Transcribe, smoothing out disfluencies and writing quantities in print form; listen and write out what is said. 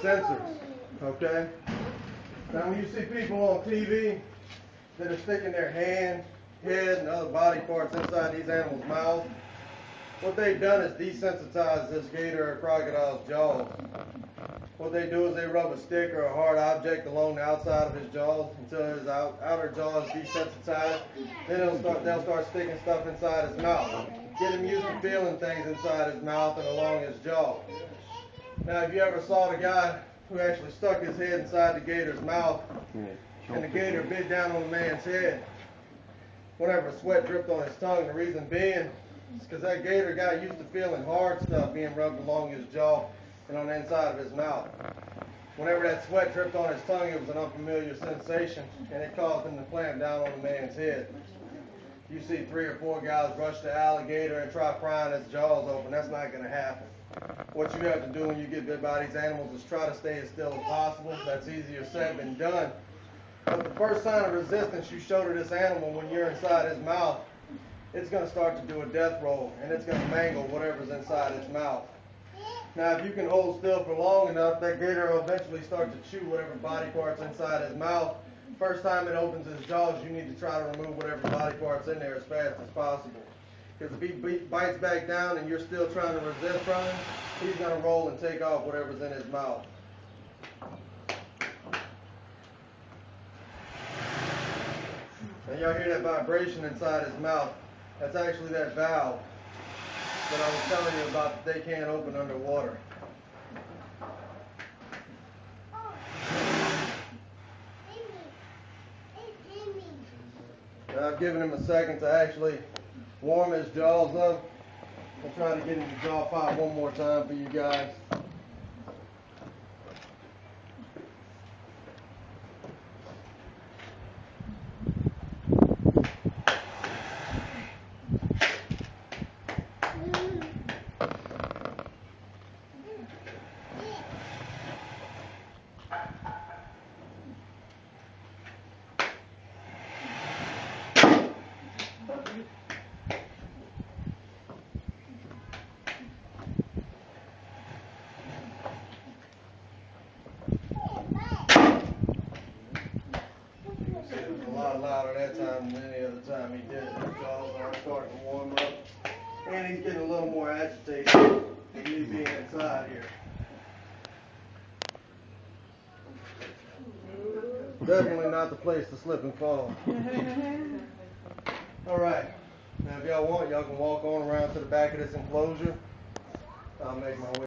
sensors, okay? Now when you see people on TV that are sticking their hand, head, and other body parts inside these animals' mouths, what they've done is desensitize this gator or crocodile's jaws. What they do is they rub a stick or a hard object along the outside of his jaws until his outer jaw is desensitized. Then they'll start sticking stuff inside his mouth. Get him used to feeling things inside his mouth and along his jaw. Now, if you ever saw the guy who actually stuck his head inside the gator's mouth and the gator bit down on the man's head, whenever sweat dripped on his tongue, the reason being is because that gator got used to feeling hard stuff being rubbed along his jaw and on the inside of his mouth. Whenever that sweat dripped on his tongue, it was an unfamiliar sensation, and it caused him to clamp down on the man's head. You see 3 or 4 guys rush the alligator and try prying his jaws open. That's not going to happen. What you have to do when you get bit by these animals is try to stay as still as possible. That's easier said than done. But the first sign of resistance you show to this animal when you're inside his mouth, it's going to start to do a death roll, and it's going to mangle whatever's inside its mouth. Now, if you can hold still for long enough, that gator will eventually start to chew whatever body part's inside his mouth. First time it opens his jaws, you need to try to remove whatever body part's in there as fast as possible. Because if he bites back down and you're still trying to resist from him, he's going to roll and take off whatever's in his mouth. Now, y'all hear that vibration inside his mouth? That's actually that valve that I was telling you about that they can't open underwater. Now, I've given him a second to actually warm his jaws up. I'll try to get him to jaw pop one more time for you guys. Louder that time than any other time he did it. His jaws are starting to warm up. And he's getting a little more agitated with me being inside here. Definitely not the place to slip and fall. Alright. Now if y'all want, y'all can walk on around to the back of this enclosure. I'll make my way.